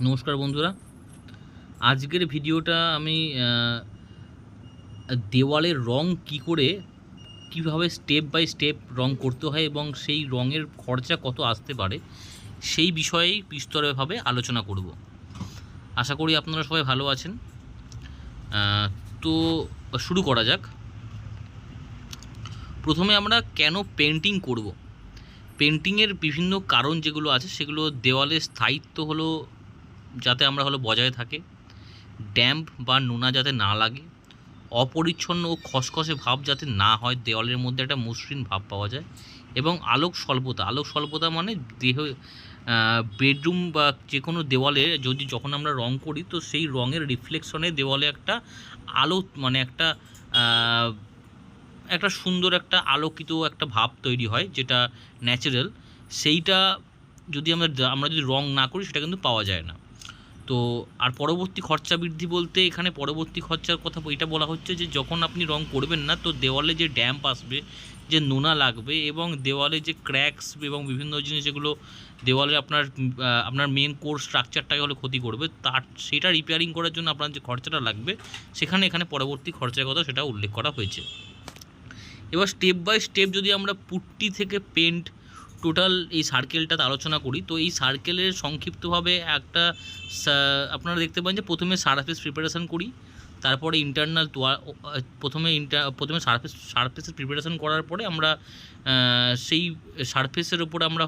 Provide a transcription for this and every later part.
নমস্কার বন্ধুরা, আজকের ভিডিওটা আমি দেওয়ালের রং কীভাবে স্টেপ বাই স্টেপ রং করতে হয় এবং সেই রঙের খরচা কত আসতে পারে সেই বিষয়েই বিস্তরভাবে আলোচনা করব। আশা করি আপনারা সবাই ভালো আছেন। তো শুরু করা যাক। প্রথমে আমরা কেন পেন্টিং করব। পেন্টিংয়ের বিভিন্ন কারণ যেগুলো আছে সেগুলো দেওয়ালের স্থায়িত্ব যাতে বজায় থাকে, ড্যাম্প বা নোনা যাতে না লাগে, অপরিচ্ছন্ন ও খসখসে ভাব যাতে না হয়, দেওয়ালের মধ্যে একটা মসৃণ ভাব পাওয়া যায়, এবং আলোক স্বল্পতা মানে বেডরুম বা যে কোনো দেওয়ালে যখন আমরা রং করি তো সেই রঙের রিফ্লেকশনে দেওয়ালে একটা আলো মানে একটা সুন্দর একটা আলোকিত একটা ভাব তৈরি হয়, যেটা ন্যাচারাল। সেইটা আমরা যদি রং না করি সেটা কিন্তু পাওয়া যায় না। তো আর পরবর্তী খরচা বৃদ্ধি বলতে এখানে পরবর্তী খরচার কথা এটা বলা হচ্ছে যে যখন আপনি রং করবেন না তো দেওয়ালে যে ড্যাম্প আসবে, যে নোনা লাগবে, এবং দেওয়ালে যে ক্র্যাকস এবং বিভিন্ন জিনিস যেগুলো দেওয়ালে আপনার মেন কোর স্ট্রাকচারটাকে ক্ষতি করবে, সেটা রিপেয়ারিং করার জন্য আপনার যে খরচাটা লাগবে এখানে পরবর্তী খরচার কথা সেটা উল্লেখ করা হয়েছে। এবার স্টেপ বাই স্টেপ যদি আমরা পুট্টি থেকে পেন্ট টোটাল এই সার্কেলটাতে আলোচনা করি তো এই সার্কেলের সংক্ষিপ্তভাবে আপনারা দেখতে পান যে প্রথমে সারফেস প্রিপারেশান করি, তারপরে ইন্টারনাল প্রথমে সারফেসের প্রিপারেশান করার পরে আমরা সেই সারফেসের ওপরে আমরা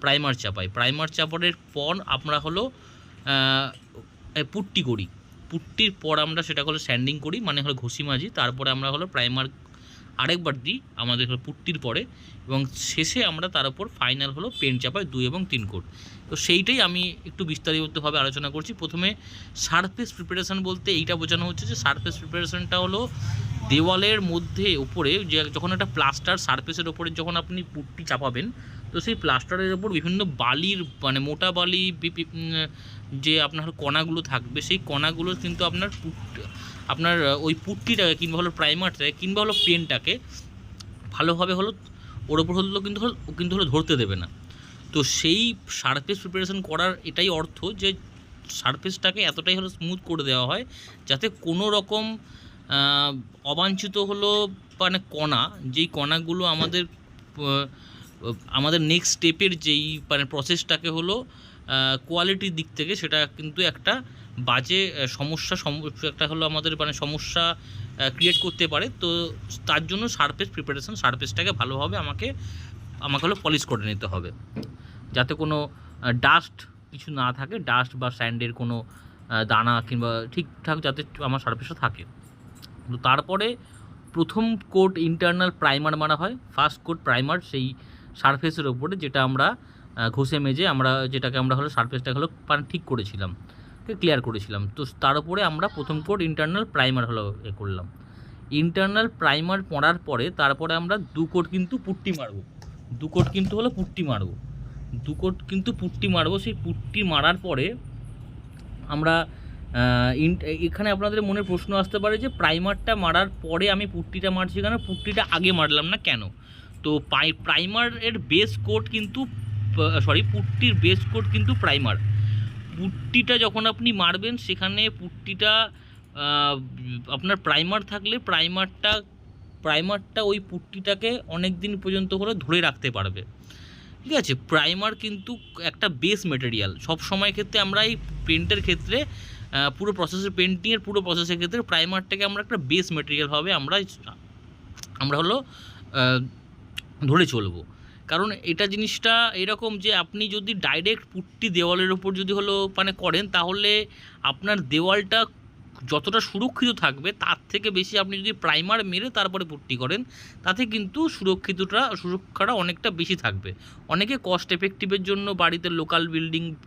প্রাইমার চাপাই। প্রাইমার চাপানোর পর আমরা পুট্টি করি। পুট্টির পর আমরা সেটা স্যান্ডিং করি, মানে ঘষি মাজি। তারপরে আমরা প্রাইমার আরেকবার দিই আমাদের পুট্টির পরে, এবং শেষে আমরা তার উপর ফাইনাল পেন্ট চাপাই 2 এবং 3 কোট। তো সেইটাই আমি একটু বিস্তারিতভাবে আলোচনা করছি। প্রথমে সারফেস প্রিপারেশান বলতে এইটা বোঝানো হচ্ছে যে সারফেস প্রিপারেশানটা দেওয়ালের মধ্যে উপরে যখন একটা প্লাস্টার সারফেসের ওপরে যখন আপনি পুট্টি চাপাবেন তো সেই প্লাস্টারের ওপর বিভিন্ন বালির মানে মোটা বালি যে আপনার কণাগুলো থাকবে, সেই কণাগুলো কিন্তু আপনার ওই পুট্টিটাকে কিংবা প্রাইমারটাকে কিংবা পেনটাকে ভালোভাবে ওর ওপর কিন্তু ধরতে দেবে না। তো সেই সারফেস প্রিপারেশন করার এটাই অর্থ যে সারফেসটাকে এতটাই স্মুথ করে দেওয়া হয় যাতে কোনো রকম অবাঞ্ছিত মানে কণা, যেই কণাগুলো আমাদের নেক্সট স্টেপের যেই মানে প্রসেসটাকে কোয়ালিটির দিক থেকে সেটা কিন্তু একটা বাজে একটা আমাদের সমস্যা ক্রিয়েট করতে পারে। তো তার জন্য সারফেসটাকে ভালোভাবে আমাকে পলিশ করে নিতে হবে যাতে কোনো ডাস্ট কিছু না থাকে, ডাস্ট বা স্যান্ডের কোনো দানা কিংবা ঠিকঠাক যাতে আমার সারফেসটা থাকে। তো তারপরে প্রথম কোট ইন্টারনাল প্রাইমার মারা হয়, ফার্স্ট কোট প্রাইমার সেই সারফেসের ওপরে, যেটা আমরা ঘষে মেজে যেটাকে আমরা সারফেসটাকে ঠিক করেছিলাম, ক্লিয়ার করেছিলাম। তো তার উপরে আমরা প্রথম কোট ইন্টারনাল প্রাইমার করলাম। ইন্টারনাল প্রাইমার পড়ার পরে তারপরে আমরা 2 কোট কিন্তু পুট্টি মারবো। 2 কোট কিন্তু পুট্টি মারবো। সেই পুট্টি মারার পরে আমরা এখানে আপনাদের মনে প্রশ্ন আসতে পারে যে প্রাইমারটা মারার পরে আমি পুট্টিটা মারছি কেন, পুট্টিটা আগে মারলাম না কেন? তো প্রাইমারের বেস কোট কিন্তু পুট্টির বেস কোট কিন্তু প্রাইমার। পুট্টিটা যখন আপনি মারবেন সেখানে পুট্টিটা আপনার প্রাইমার থাকলে প্রাইমারটা ওই পুট্টিটাকে অনেক দিন পর্যন্ত ধরে রাখতে পারবে। ঠিক আছে, প্রাইমার কিন্তু একটা বেস মেটেরিয়াল। সব সময় ক্ষেত্রে আমরা এই পেন্টের ক্ষেত্রে পেন্টিংয়ের পুরো প্রসেসের ক্ষেত্রে প্রাইমারটাকে আমরা একটা বেস মেটেরিয়াল হবে আমরা ধরে চলবো। কারণ এটা জিনিসটা এরকম যে আপনি যদি ডাইরেক্ট পুট্টি দেওয়ালের ওপর যদি মানে করেন তাহলে আপনার দেওয়ালটা যতটা সুরক্ষিত থাকবে তার থেকে বেশি আপনি যদি প্রাইমার মেরে তারপরে পুট্টি করেন তাতে কিন্তু সুরক্ষাটা অনেকটা বেশি থাকবে। অনেকে কস্ট এফেক্টিভের জন্য বাড়িতে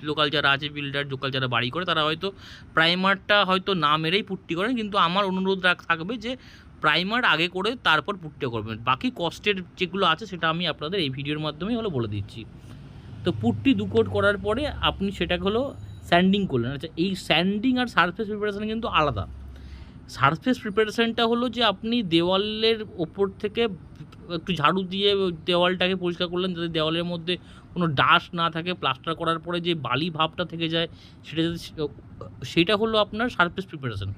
লোকাল যারা আছে বিল্ডার, লোকাল যারা বাড়ি করে তারা হয়তো প্রাইমারটা হয়তো না মেরেই পুট্টি করেন, কিন্তু আমার অনুরোধ থাকবে যে প্রাইমার আগে করে তারপর পুট্টি করবেন। বাকি কস্টের যেগুলো আছে সেটা আমি আপনাদের এই ভিডিওর মাধ্যমেই বলে দিচ্ছি। তো পুট্টি 2 কোট করার পরে আপনি সেটাকে স্যান্ডিং করলেন। আচ্ছা, এই স্যান্ডিং আর সারফেস প্রিপারেশান কিন্তু আলাদা। সারফেস প্রিপারেশানটা যে আপনি দেওয়ালের ওপর থেকে একটু ঝাড়ু দিয়ে দেওয়ালটাকে পরিষ্কার করলেন যাতে দেওয়ালের মধ্যে কোনো ডাস্ট না থাকে, প্লাস্টার করার পরে যে বালি ভাবটা থেকে যায় সেটা যদি, সেটা হলো আপনার সারফেস প্রিপারেশন।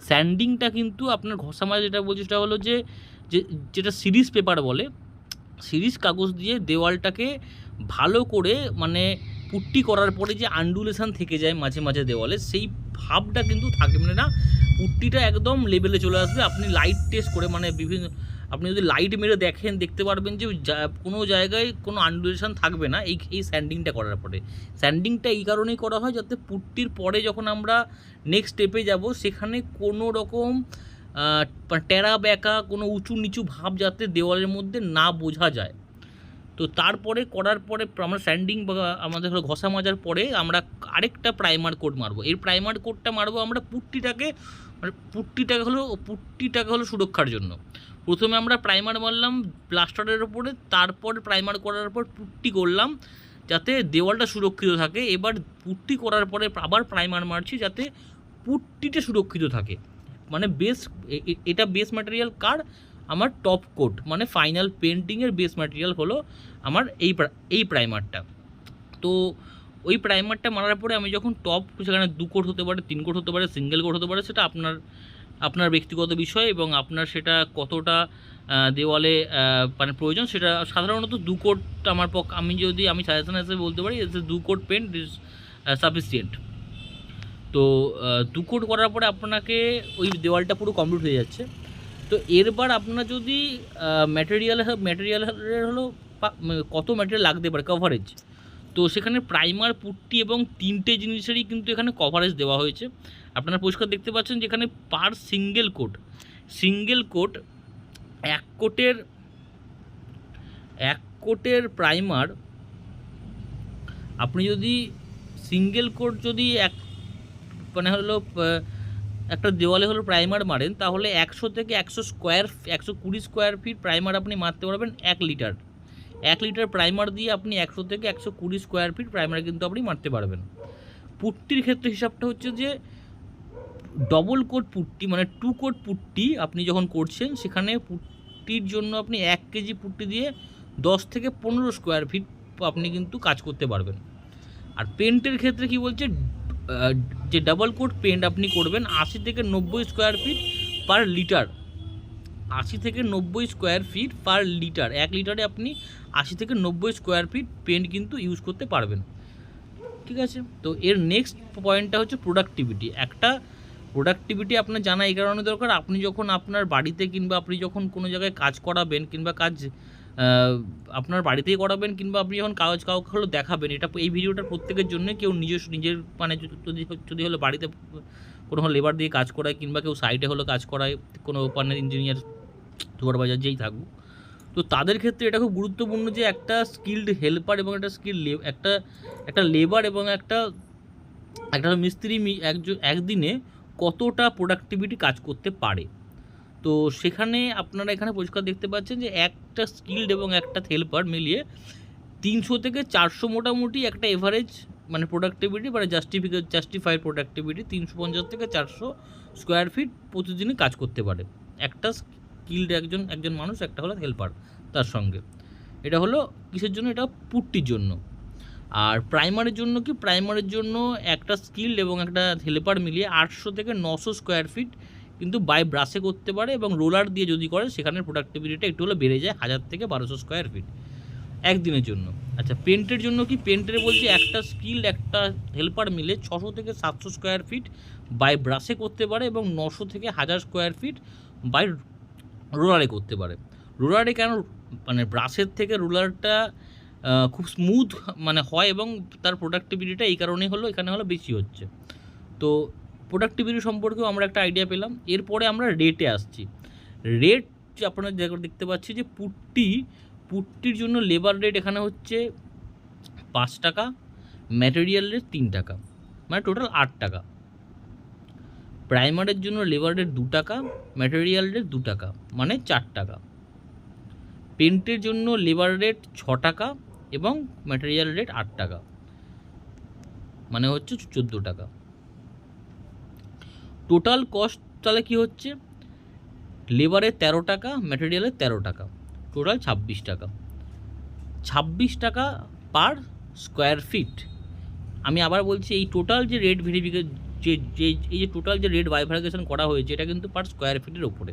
স্যান্ডিংটা কিন্তু আপনার ঘষা মাজা যেটা বলছি সেটা হলো যে যেটা সিরিজ পেপার বলে, সিরিজ কাগজ দিয়ে দেওয়ালটাকে ভালো করে মানে পুট্টি করার পরে যে আন্ডুলেশন থেকে যায় মাঝে মাঝে দেওয়ালে, সেই ভাবটা কিন্তু থাকবে না, পুট্টিটা একদম লেভেলে চলে আসবে। আপনি লাইট টেস্ট করে মানে বিভিন্ন, আপনি যদি লাইট মেরে দেখেন দেখতে পারবেন যে কোনো জায়গায় কোনো আন্ডুলেশন থাকবে না এই স্যান্ডিংটা করার পরে। স্যান্ডিংটা এই কারণেই করা হয় যাতে পুট্টির পরে যখন আমরা নেক্সট স্টেপে যাব সেখানে কোনো রকম টেরা ব্যাকা কোনো উঁচু নিচু ভাব যাতে দেওয়ালের মধ্যে না বোঝা যায়। তো তারপরে করার পরে আমরা স্যান্ডিং বা আমাদের হলো ঘষা মাজার পরে আমরা আরেকটা প্রাইমার কোট মারবো। এই প্রাইমার কোটটা মারবো আমরা পুট্টিটাকে, মানে পুট্টিটাকে হলো সুরক্ষার জন্য। প্রথমে আমরা প্রাইমার মারলাম প্লাস্টারের ওপরে, তারপর প্রাইমার করার পর পুট্টি করলাম যাতে দেওয়ালটা সুরক্ষিত থাকে। এবার পুট্টি করার পরে আবার প্রাইমার মারছি যাতে পুট্টিটা সুরক্ষিত থাকে। মানে বেস, এটা বেস ম্যাটেরিয়াল কার, আমার টপ কোট মানে ফাইনাল পেন্টিংয়ের বেস ম্যাটেরিয়াল হলো আমার এই প্রাইমারটা। তো ওই প্রাইমারটা মারার পরে আমি যখন টপ, সেখানে 2 কোট হতে পারে, 3 কোট হতে পারে, সিঙ্গেল কোট হতে পারে, সেটা আপনার ব্যক্তিগত বিষয় এবং আপনার সেটা কতটা দেওয়ালে মানে প্রয়োজন সেটা। সাধারণত 2 কোট আমি সাজেশন হিসেবে বলতে পারি 2 কোট পেন্ট ইজ সাফিসিয়েন্ট। তো 2 কোট করার পরে আপনাকে ওই দেওয়ালটা পুরো কমপ্লিট হয়ে যাচ্ছে। তো এরবার আপনার যদি ম্যাটেরিয়ালের হলো কত ম্যাটেরিয়াল লাগতে পারে কভারেজ, তো সেখানে প্রাইমার, পুট্টি এবং 3টে জিনিসেরই কিন্তু এখানে কভারেজ দেওয়া হয়েছে। আপনারা পরিষ্কার দেখতে পাচ্ছেন যেখানে পার সিঙ্গেল কোট 1 কোটের আপনি যদি সিঙ্গেল কোট যদি মানে হলো একটা দেওয়ালে হলো প্রাইমার মারেন তাহলে 100 থেকে 120 স্কোয়ার ফিট প্রাইমার আপনি মারতে পারবেন 1 লিটার প্রাইমার দিয়ে আপনি 100 থেকে 120 স্কোয়ার ফিট প্রাইমার কিন্তু আপনি মারতে পারবেন। পুট্টির ক্ষেত্রে হিসাবটা হচ্ছে যে ডবল কোট পুট্টি মানে 2 কোট পুট্টি আপনি যখন করছেন সেখানে পুট্টির জন্য আপনি 1 কেজি পুট্টি দিয়ে 10 থেকে 15 স্কোয়ার ফিট আপনি কিন্তু কাজ করতে পারবেন। আর পেন্টের ক্ষেত্রে কি বলছে, যে ডাবল কোট পেন্ট আপনি করবেন 80 থেকে 90 স্কোয়ার ফিট পার লিটার, 80 থেকে 90 স্কোয়ার ফিট পার লিটার, 1 লিটারে আপনি 80 থেকে 90 স্কোয়ার ফিট পেন্ট কিন্তু ইউজ করতে পারবেন। ঠিক আছে, তো এর নেক্সট পয়েন্টটা হচ্ছে প্রোডাক্টিভিটি। একটা প্রোডাক্টিভিটি আপনার জানা এই কারণে দরকার, আপনি যখন আপনার বাড়িতে কিংবা আপনি যখন কোনো জায়গায় কাজ করাবেন কিংবা কাজ আপনার বাড়িতেই করাবেন কিংবা আপনি যখন কাউকে হলো দেখাবেন, এই ভিডিওটা প্রত্যেকের জন্য, কেউ নিজের মানে যদি হলো বাড়িতে কোনো লেবার দিয়ে কাজ করায় কিংবা কেউ সাইটে হলো কাজ করায়, কোনো ওপেনার ইঞ্জিনিয়ার সুপারভাইজার যেই থাকুক, তো তাদের ক্ষেত্রে এটা খুব গুরুত্বপূর্ণ যে একটা স্কিল্ড হেল্পার এবং একটা লেবার এবং একটা মিস্ত্রি একদিনে কতটা প্রোডাক্টিভিটি কাজ করতে পারে। তো সেখানে আপনারা এখানে পরিষ্কার দেখতে পাচ্ছেন যে একটা স্কিল্ড এবং একটা হেল্পার মিলিয়ে 300 থেকে 400 মোটামুটি একটা এভারেজ মানে প্রোডাক্টিভিটি মানে জাস্টিফাইড প্রোডাক্টিভিটি 350 থেকে 400 স্কোয়ার ফিট প্রতিদিনই কাজ করতে পারে একটা স্কিল্ড একজন মানুষ, একটা হলো হেল্পার তার সঙ্গে। এটা হলো কিসের জন্য, এটা পুট্টির জন্য। আর প্রাইমারের জন্য কি, প্রাইমারের জন্য একটা স্কিল্ড এবং একটা হেল্পার মিলিয়ে 800 থেকে 900 স্কোয়ার ফিট কিন্তু বাই ব্রাশে করতে পারে এবং রোলার দিয়ে যদি করে সেখানে প্রোডাক্টিভিটিটা একটু হলে বেড়ে যায় 1000 থেকে 1200 স্কোয়ার ফিট একদিনের জন্য। আচ্ছা, পেন্টের জন্য কি, পেন্টের বলছি একটা স্কিল্ড একটা হেল্পার মিলে 600 থেকে 700 স্কোয়ার ফিট বাই ব্রাশে করতে পারে এবং 900 থেকে 1000 স্কোয়ার ফিট বাই রোলারে করতে পারে। রোলারে কেন, মানে ব্রাশের থেকে রোলারটা খুব স্মুথ মানে হয় এবং তার প্রোডাক্টিভিটিটা এই কারণেই হলো এখানে হলো বেশি হচ্ছে। তো প্রোডাক্টিভিটি সম্পর্কেও আমরা একটা আইডিয়া পেলাম। এরপরে আমরা রেটে আসছি। রেট আপনারা দেখতে পাচ্ছি যে পুট্টির জন্য লেবার রেট এখানে হচ্ছে 5 টাকা, ম্যাটেরিয়াল রেট 3 টাকা, মানে টোটাল 8 টাকা। প্রাইমারের জন্য লেবার রেট 2 টাকা, ম্যাটেরিয়াল রেট 2 টাকা, মানে 4 টাকা। পেন্টের জন্য লেবার রেট 6 টাকা এবং ম্যাটেরিয়াল রেট 8 টাকা, মানে হচ্ছে 14 টাকা। টোটাল কস্ট তাহলে কী হচ্ছে, লেবারের 13 টাকা, ম্যাটেরিয়ালের 13 টাকা, টোটাল 26 টাকা। 26 টাকা পার স্কোয়ার ফিট। আমি আবার বলছি, এই টোটাল যে রেট ভেরিফিকেশন, এই যে টোটাল যে রেট বাইফার্কেশন করা হয়েছে, এটা কিন্তু পার স্কোয়ার ফিটের ওপরে।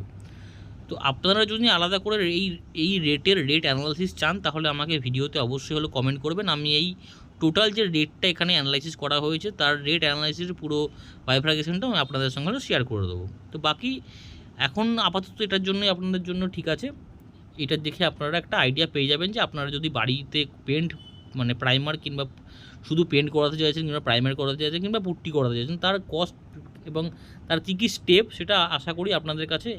তো আপনারা যদি আলাদা করে এই রেটের রেট অ্যানালাইসিস চান, তাহলে আমাকে ভিডিওতে অবশ্যই হলো কমেন্ট করবেন। আমি এই টোটাল যে রেটটা এখানে অ্যানালাইসিস করা হয়েছে, তার রেট অ্যানালাইসিসের পুরো বাইফার্কেশনটা আমি আপনাদের সঙ্গে শেয়ার করে দেবো। তো বাকি এখন আপাতত এটার জন্যই আপনাদের জন্য ঠিক আছে। এটা দেখে আপনারা একটা আইডিয়া পেয়ে যাবেন যে আপনারা যদি বাড়িতে পেন্ট, মানে প্রাইমার কিংবা শুধু পেন্ট করাতে চাইছেন, কিংবা প্রাইমার করাতে চাইছেন, কিংবা পুট্টি করাতে চাইছেন, তার কস্ট এবং তার কী কী স্টেপ, সেটা আশা করি আপনাদের কাছে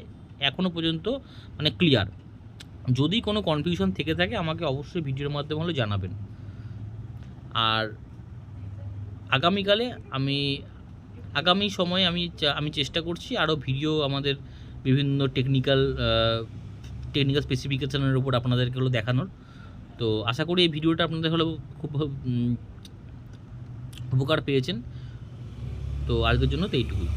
এখনও পর্যন্ত মানে ক্লিয়ার। যদি কোনো কনফিউশন থেকে থাকে আমাকে অবশ্যই ভিডিওর মাধ্যমে হলে জানাবেন। আর আগামীকালে আগামী সময়ে আমি চেষ্টা করছি আরও ভিডিও আমাদের বিভিন্ন টেকনিক্যাল স্পেসিফিকেশনের উপর আপনাদেরকে হলো দেখানোর। তো আশা করি এই ভিডিওটা আপনাদের হলো খুব উপকার পেয়েছেন। তো আজকের জন্য তো এইটুকুই।